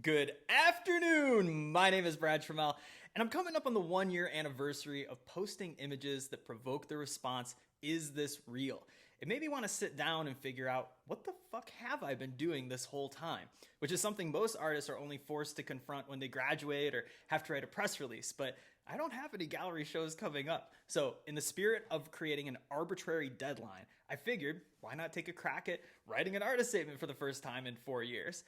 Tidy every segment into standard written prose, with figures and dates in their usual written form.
Good afternoon! My name is Brad Trammell, and I'm coming up on the 1 year anniversary of posting images that provoke the response, "Is this real?" It made me want to sit down and figure out, what the fuck have I been doing this whole time? Which is something most artists are only forced to confront when they graduate or have to write a press release, but I don't have any gallery shows coming up. So, in the spirit of creating an arbitrary deadline, I figured, why not take a crack at writing an artist statement for the first time in 4 years?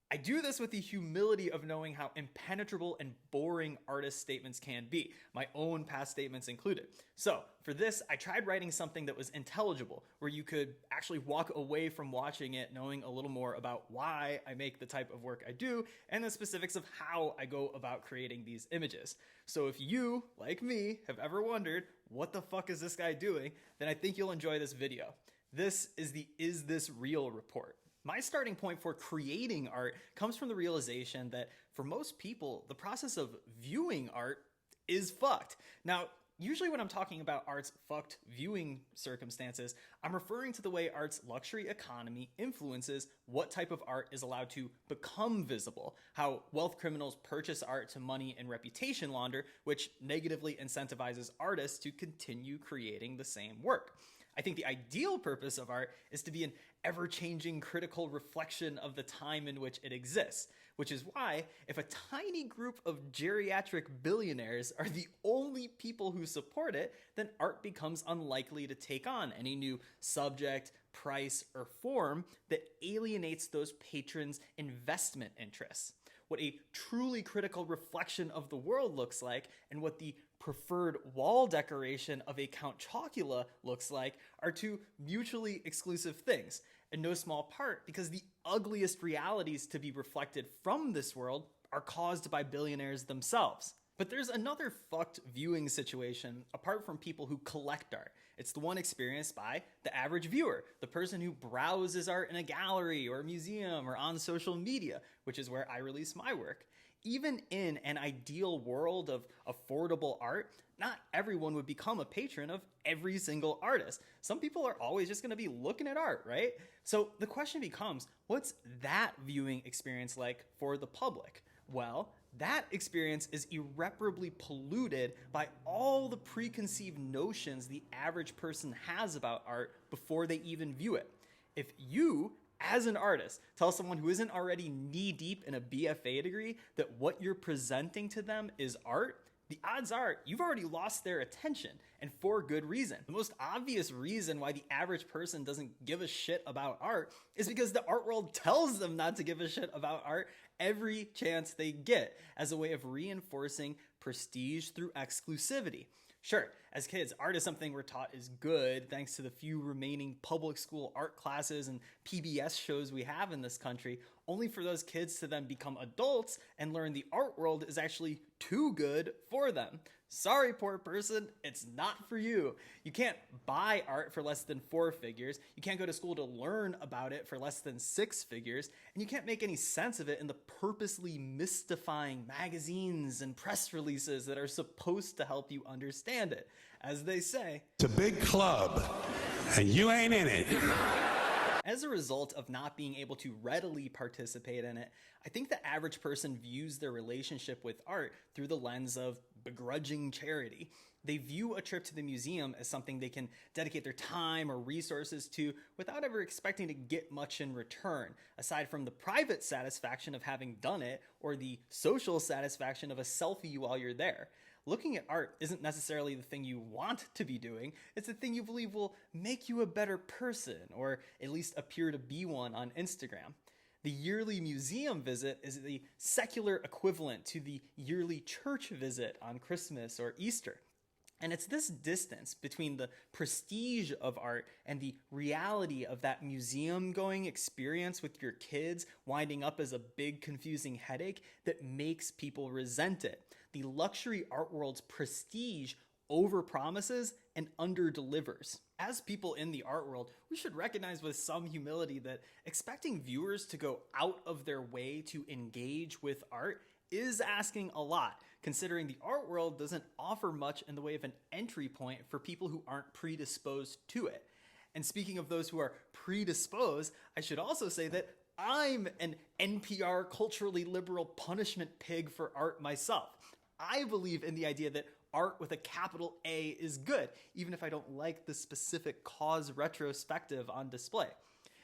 I do this with the humility of knowing how impenetrable and boring artist statements can be, my own past statements included. So, for this, I tried writing something that was intelligible, where you could actually walk away from watching it knowing a little more about why I make the type of work I do and the specifics of how I go about creating these images. So, if you, like me, have ever wondered, what the fuck is this guy doing, then I think you'll enjoy this video. This is the Is This Real report. My starting point for creating art comes from the realization that for most people, the process of viewing art is fucked. Now, usually when I'm talking about art's fucked viewing circumstances, I'm referring to the way art's luxury economy influences what type of art is allowed to become visible, how wealth criminals purchase art to money and reputation launder, which negatively incentivizes artists to continue creating the same work. I think the ideal purpose of art is to be an ever-changing critical reflection of the time in which it exists, which is why if a tiny group of geriatric billionaires are the only people who support it, then art becomes unlikely to take on any new subject, price, or form that alienates those patrons' investment interests. What a truly critical reflection of the world looks like and what the preferred wall decoration of a Count Chocula looks like are two mutually exclusive things, in no small part because the ugliest realities to be reflected from this world are caused by billionaires themselves. But there's another fucked viewing situation apart from people who collect art. It's the one experienced by the average viewer, the person who browses art in a gallery or a museum or on social media, which is where I release my work. Even in an ideal world of affordable art, not everyone would become a patron of every single artist. Some people are always just going to be looking at art, right? So the question becomes, what's that viewing experience like for the public? Well, that experience is irreparably polluted by all the preconceived notions the average person has about art before they even view it. If you, as an artist, tell someone who isn't already knee-deep in a BFA degree that what you're presenting to them is art, the odds are you've already lost their attention, and for good reason. The most obvious reason why the average person doesn't give a shit about art is because the art world tells them not to give a shit about art every chance they get as a way of reinforcing prestige through exclusivity. Sure, as kids, art is something we're taught is good thanks to the few remaining public school art classes and PBS shows we have in this country, only for those kids to then become adults and learn the art world is actually too good for them. Sorry, poor person, it's not for you. You can't buy art for less than 4 figures, you can't go to school to learn about it for less than 6 figures, and you can't make any sense of it in the purposely mystifying magazines and press releases that are supposed to help you understand it. As they say, it's a big club, and you ain't in it. as a result of not being able to readily participate in it, I think the average person views their relationship with art through the lens of begrudging charity. They view a trip to the museum as something they can dedicate their time or resources to without ever expecting to get much in return, aside from the private satisfaction of having done it or the social satisfaction of a selfie while you're there. Looking at art isn't necessarily the thing you want to be doing, it's the thing you believe will make you a better person, or at least appear to be one on Instagram. The yearly museum visit is the secular equivalent to the yearly church visit on Christmas or Easter. And it's this distance between the prestige of art and the reality of that museum going experience with your kids winding up as a big confusing headache that makes people resent it. The luxury art world's prestige overpromises and underdelivers. As people in the art world, we should recognize with some humility that expecting viewers to go out of their way to engage with art is asking a lot, considering the art world doesn't offer much in the way of an entry point for people who aren't predisposed to it. And speaking of those who are predisposed, I should also say that I'm an NPR culturally liberal punishment pig for art myself. I believe in the idea that art with a capital A is good, even if I don't like the specific cause retrospective on display.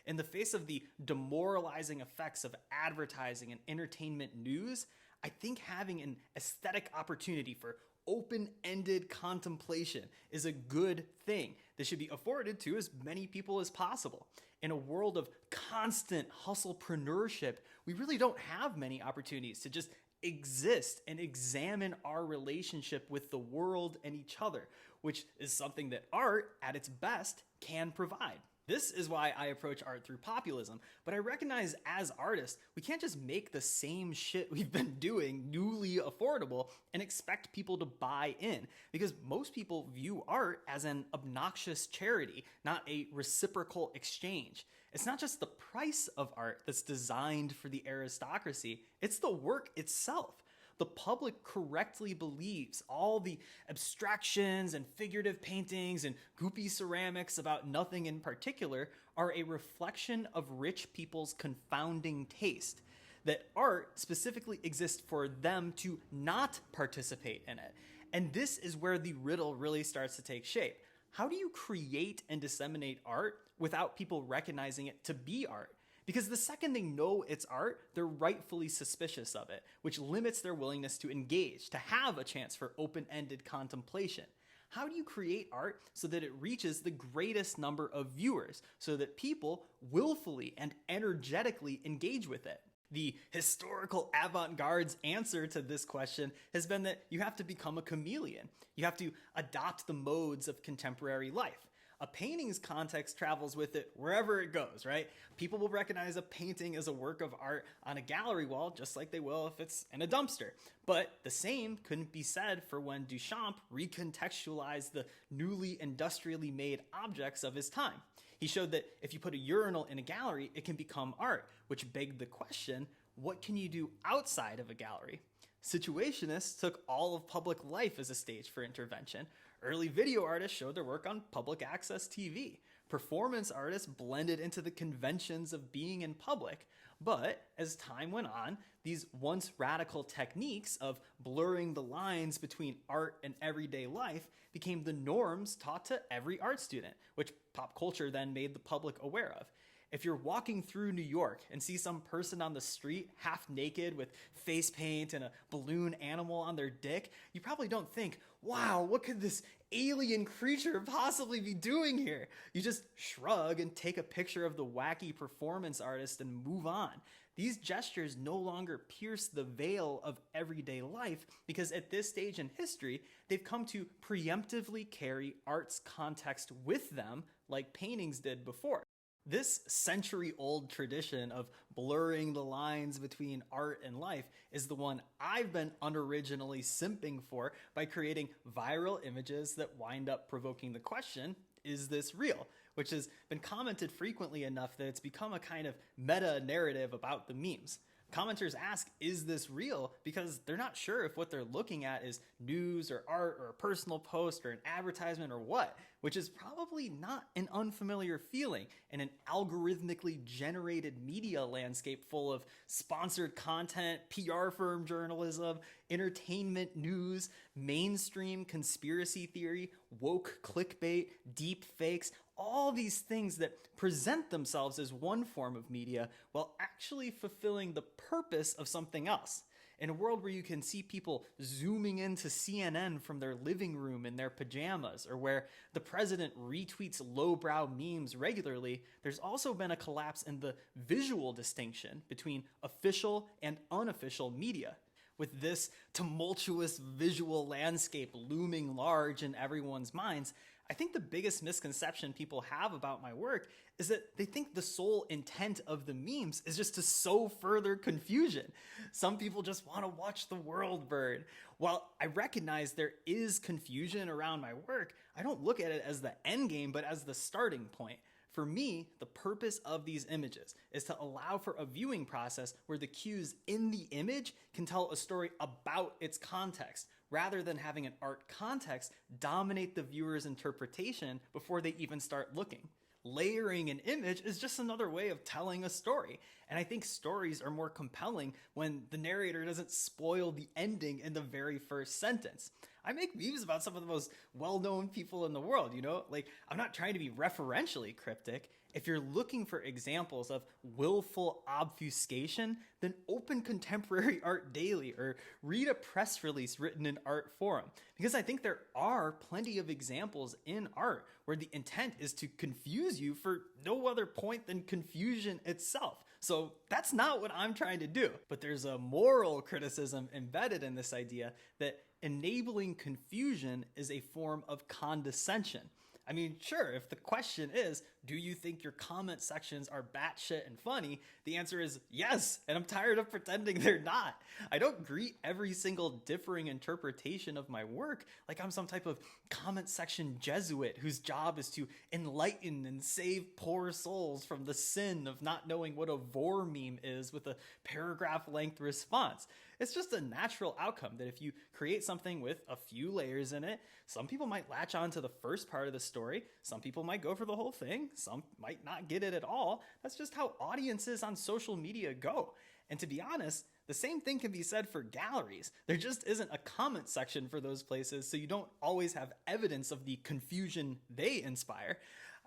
In the face of the demoralizing effects of advertising and entertainment news, I think having an aesthetic opportunity for open-ended contemplation is a good thing that should be afforded to as many people as possible. In a world of constant hustlepreneurship, we really don't have many opportunities to just exist and examine our relationship with the world and each other, which is something that art, at its best, can provide. This is why I approach art through populism, but I recognize as artists, we can't just make the same shit we've been doing newly affordable and expect people to buy in, because most people view art as an obnoxious charity, not a reciprocal exchange. It's not just the price of art that's designed for the aristocracy, it's the work itself. The public correctly believes all the abstractions and figurative paintings and goopy ceramics about nothing in particular are a reflection of rich people's confounding taste, that art specifically exists for them to not participate in it. And this is where the riddle really starts to take shape. How do you create and disseminate art without people recognizing it to be art? Because the second they know it's art, they're rightfully suspicious of it, which limits their willingness to engage, to have a chance for open-ended contemplation. How do you create art so that it reaches the greatest number of viewers, so that people willfully and energetically engage with it? The historical avant-garde's answer to this question has been that you have to become a chameleon. You have to adopt the modes of contemporary life. A painting's context travels with it wherever it goes, right? People will recognize a painting as a work of art on a gallery wall just like they will if it's in a dumpster. But the same couldn't be said for when Duchamp recontextualized the newly industrially made objects of his time. He showed that if you put a urinal in a gallery, it can become art, which begged the question, what can you do outside of a gallery? Situationists took all of public life as a stage for intervention. Early video artists showed their work on public access TV. Performance artists blended into the conventions of being in public. But as time went on, these once radical techniques of blurring the lines between art and everyday life became the norms taught to every art student, which pop culture then made the public aware of. If you're walking through New York and see some person on the street half naked with face paint and a balloon animal on their dick, you probably don't think, wow, what could this alien creature possibly be doing here? You just shrug and take a picture of the wacky performance artist and move on. These gestures no longer pierce the veil of everyday life because at this stage in history, they've come to preemptively carry art's context with them like paintings did before. This century-old tradition of blurring the lines between art and life is the one I've been unoriginally simping for by creating viral images that wind up provoking the question, is this real? Which has been commented frequently enough that it's become a kind of meta-narrative about the memes. Commenters ask, is this real? Because they're not sure if what they're looking at is news or art or a personal post or an advertisement or what, which is probably not an unfamiliar feeling in an algorithmically generated media landscape full of sponsored content, PR firm journalism, entertainment news, mainstream conspiracy theory, woke clickbait, deep fakes, all these things that present themselves as one form of media while actually fulfilling the purpose of something else. In a world where you can see people zooming into CNN from their living room in their pajamas, or where the president retweets lowbrow memes regularly, there's also been a collapse in the visual distinction between official and unofficial media. With this tumultuous visual landscape looming large in everyone's minds, I think the biggest misconception people have about my work is that they think the sole intent of the memes is just to sow further confusion. Some people just want to watch the world burn. While I recognize there is confusion around my work, I don't look at it as the end game, but as the starting point. For me, the purpose of these images is to allow for a viewing process where the cues in the image can tell a story about its context, rather than having an art context dominate the viewer's interpretation before they even start looking. layering an image is just another way of telling a story. And I think stories are more compelling when the narrator doesn't spoil the ending in the very first sentence. I make memes about some of the most well-known people in the world, Like, I'm not trying to be referentially cryptic. If you're looking for examples of willful obfuscation, then open Contemporary Art Daily or read a press release written in Art Forum. Because I think there are plenty of examples in art where the intent is to confuse you for no other point than confusion itself. So that's not what I'm trying to do. But there's a moral criticism embedded in this idea that enabling confusion is a form of condescension. I mean, sure, if the question is, do you think your comment sections are batshit and funny? The answer is yes, and I'm tired of pretending they're not. I don't greet every single differing interpretation of my work like I'm some type of comment section Jesuit whose job is to enlighten and save poor souls from the sin of not knowing what a vor meme is with a paragraph-length response. It's just a natural outcome that if you create something with a few layers in it, some people might latch on to the first part of the story, some people might go for the whole thing, some might not get it at all. That's just how audiences on social media go. And to be honest, the same thing can be said for galleries. There just isn't a comment section for those places, so you don't always have evidence of the confusion they inspire.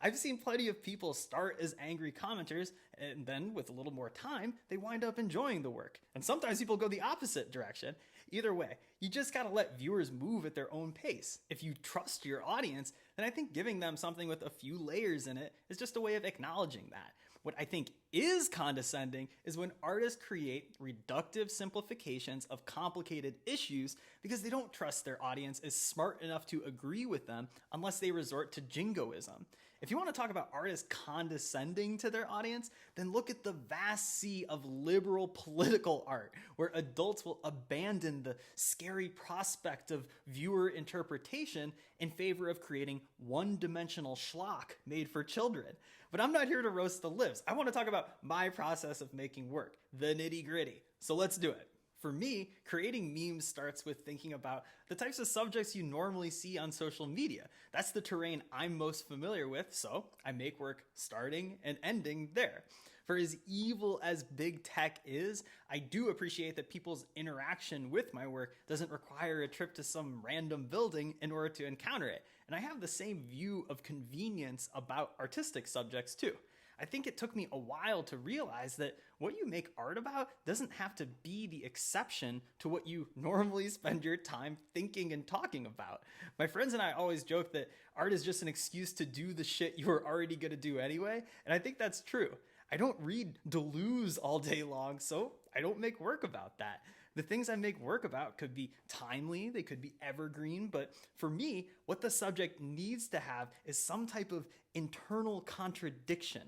I've seen plenty of people start as angry commenters, and then with a little more time, they wind up enjoying the work. And sometimes people go the opposite direction. Either way, you just gotta let viewers move at their own pace. If you trust your audience, then I think giving them something with a few layers in it is just a way of acknowledging that. What I think is condescending is when artists create reductive simplifications of complicated issues because they don't trust their audience is smart enough to agree with them unless they resort to jingoism. If you want to talk about artists condescending to their audience, then look at the vast sea of liberal political art, where adults will abandon the scary prospect of viewer interpretation in favor of creating one-dimensional schlock made for children. But I'm not here to roast the libs. I want to talk about my process of making work, the nitty-gritty. So let's do it. For me, creating memes starts with thinking about the types of subjects you normally see on social media. That's the terrain I'm most familiar with, so I make work starting and ending there. For as evil as big tech is, I do appreciate that people's interaction with my work doesn't require a trip to some random building in order to encounter it. And I have the same view of convenience about artistic subjects too. I think it took me a while to realize that what you make art about doesn't have to be the exception to what you normally spend your time thinking and talking about. My friends and I always joke that art is just an excuse to do the shit you were already going to do anyway, and I think that's true. I don't read Deleuze all day long, so I don't make work about that. The things I make work about could be timely, they could be evergreen, but for me, what the subject needs to have is some type of internal contradiction.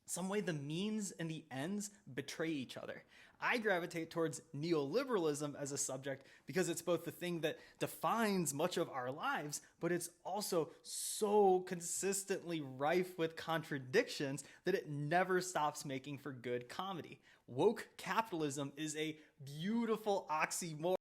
Some way the means and the ends betray each other. I gravitate towards neoliberalism as a subject because it's both the thing that defines much of our lives, but it's also so consistently rife with contradictions that it never stops making for good comedy. Woke capitalism is a beautiful oxymoron.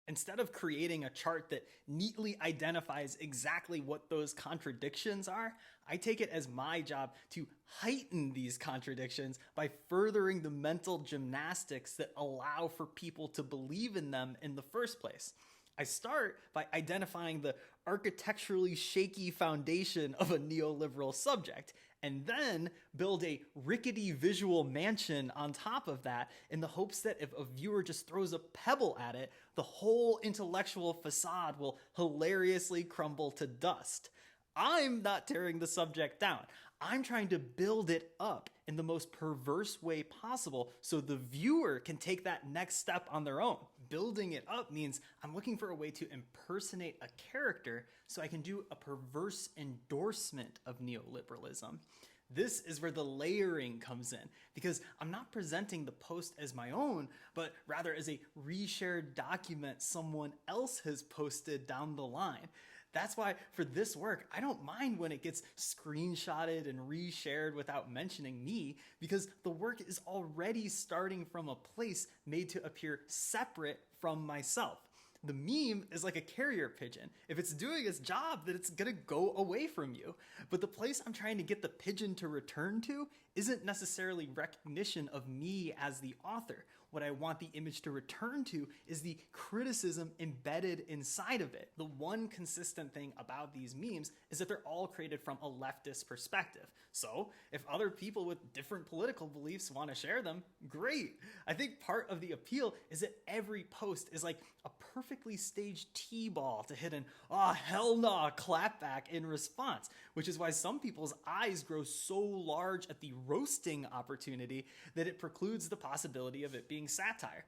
Instead of creating a chart that neatly identifies exactly what those contradictions are, I take it as my job to heighten these contradictions by furthering the mental gymnastics that allow for people to believe in them in the first place. I start by identifying the architecturally shaky foundation of a neoliberal subject, and then build a rickety visual mansion on top of that in the hopes that if a viewer just throws a pebble at it, the whole intellectual facade will hilariously crumble to dust. I'm not tearing the subject down. I'm trying to build it up in the most perverse way possible so the viewer can take that next step on their own. Building it up means I'm looking for a way to impersonate a character so I can do a perverse endorsement of neoliberalism. This is where the layering comes in, because I'm not presenting the post as my own, but rather as a reshared document someone else has posted down the line. That's why for this work, I don't mind when it gets screenshotted and reshared without mentioning me, because the work is already starting from a place made to appear separate from myself. The meme is like a carrier pigeon. If it's doing its job, then it's gonna go away from you. But the place I'm trying to get the pigeon to return to isn't necessarily recognition of me as the author. What I want the image to return to is the criticism embedded inside of it. The one consistent thing about these memes is that they're all created from a leftist perspective. So if other people with different political beliefs want to share them, great. I think part of the appeal is that every post is like a perfectly staged T-ball to hit an "ah, hell nah" clapback in response, which is why some people's eyes grow so large at the roasting opportunity that it precludes the possibility of it being satire.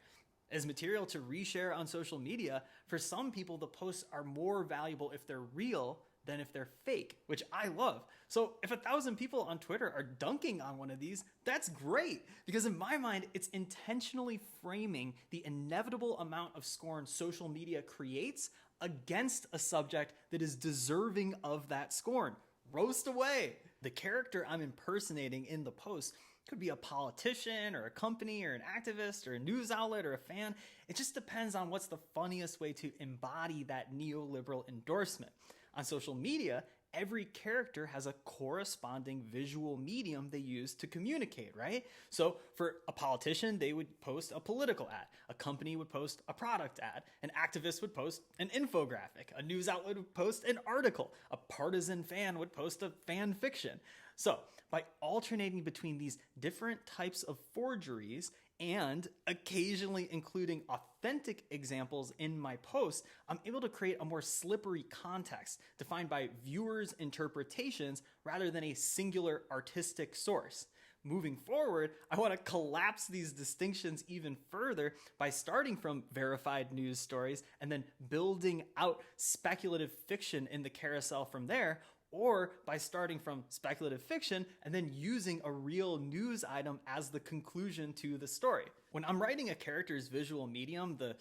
As material to reshare on social media, for some people the posts are more valuable if they're real than if they're fake, which I love. So if 1,000 people on Twitter are dunking on one of these, that's great, because in my mind, it's intentionally framing the inevitable amount of scorn social media creates against a subject that is deserving of that scorn. Roast away. The character I'm impersonating in the post could be a politician or a company or an activist or a news outlet or a fan. It just depends on what's the funniest way to embody that neoliberal endorsement. On social media, every character has a corresponding visual medium they use to communicate, right? So for a politician, they would post a political ad. A company would post a product ad. An activist would post an infographic. A news outlet would post an article. A partisan fan would post a fan fiction. So by alternating between these different types of forgeries and occasionally including authentic examples in my posts, I'm able to create a more slippery context defined by viewers' interpretations rather than a singular artistic source. Moving forward, I want to collapse these distinctions even further by starting from verified news stories and then building out speculative fiction in the carousel from there, or by starting from speculative fiction and then using a real news item as the conclusion to the story. When I'm writing a character's visual medium, the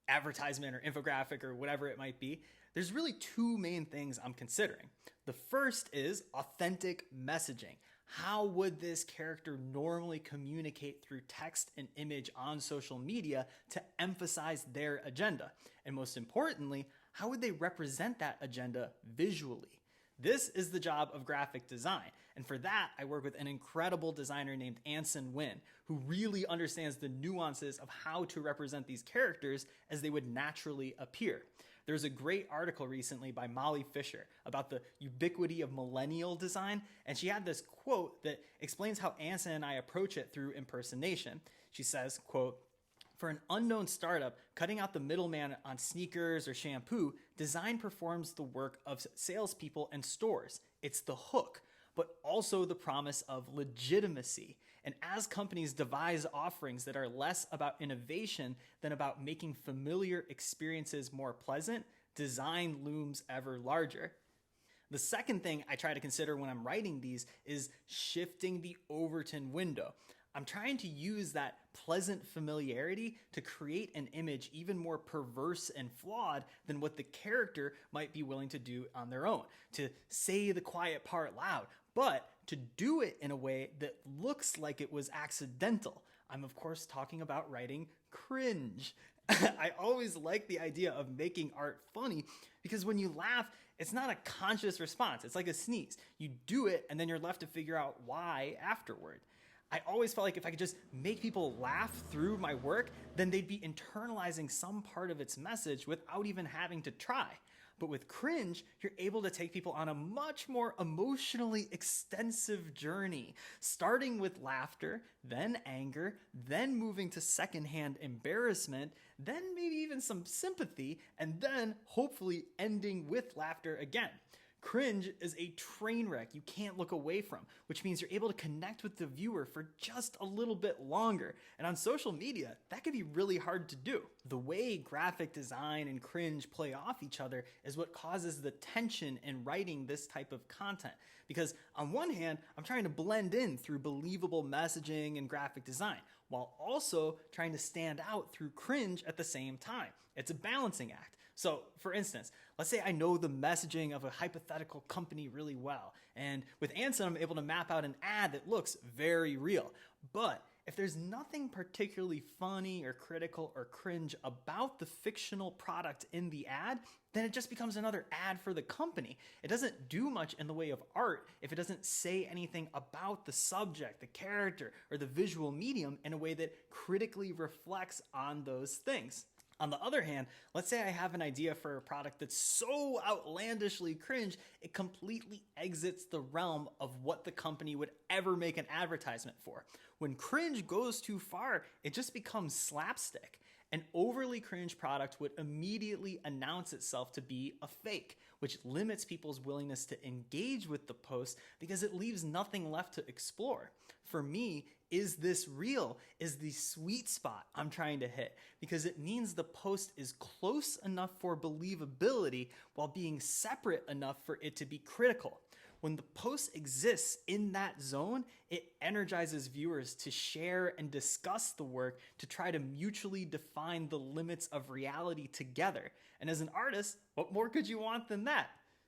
advertisement or infographic or whatever it might be, there's really two main things I'm considering. The first is authentic messaging. How would this character normally communicate through text and image on social media to emphasize their agenda? And most importantly, how would they represent that agenda visually? This is the job of graphic design, and for that, I work with an incredible designer named Anson Wynn, who really understands the nuances of how to represent these characters as they would naturally appear. There's a great article recently by Molly Fisher about the ubiquity of millennial design, and she had this quote that explains how Anson and I approach it through impersonation. She says, quote, "For an unknown startup, cutting out the middleman on sneakers or shampoo, design performs the work of salespeople and stores. It's the hook, but also the promise of legitimacy. And as companies devise offerings that are less about innovation than about making familiar experiences more pleasant, design looms ever larger." The second thing I try to consider when I'm writing these is shifting the Overton window. I'm trying to use that pleasant familiarity to create an image even more perverse and flawed than what the character might be willing to do on their own, to say the quiet part loud, but to do it in a way that looks like it was accidental. I'm of course talking about writing cringe. I always like the idea of making art funny because when you laugh, it's not a conscious response. It's like a sneeze. You do it and then you're left to figure out why afterward. I always felt like if I could just make people laugh through my work, then they'd be internalizing some part of its message without even having to try. But with cringe, you're able to take people on a much more emotionally extensive journey, starting with laughter, then anger, then moving to secondhand embarrassment, then maybe even some sympathy, and then hopefully ending with laughter again. Cringe is a train wreck you can't look away from, which means you're able to connect with the viewer for just a little bit longer. And on social media, that can be really hard to do. The way graphic design and cringe play off each other is what causes the tension in writing this type of content. Because on one hand, I'm trying to blend in through believable messaging and graphic design, while also trying to stand out through cringe at the same time. It's a balancing act. So, for instance, let's say I know the messaging of a hypothetical company really well, and with Anson, I'm able to map out an ad that looks very real. But if there's nothing particularly funny or critical or cringe about the fictional product in the ad, then it just becomes another ad for the company. It doesn't do much in the way of art if it doesn't say anything about the subject, the character, or the visual medium in a way that critically reflects on those things. On the other hand, let's say I have an idea for a product that's so outlandishly cringe, it completely exits the realm of what the company would ever make an advertisement for. When cringe goes too far, it just becomes slapstick. An overly cringe product would immediately announce itself to be a fake, which limits people's willingness to engage with the post because it leaves nothing left to explore. For me, is this real is the sweet spot I'm trying to hit because it means the post is close enough for believability while being separate enough for it to be critical. When the post exists in that zone, it energizes viewers to share and discuss the work to try to mutually define the limits of reality together. And as an artist, what more could you want than that?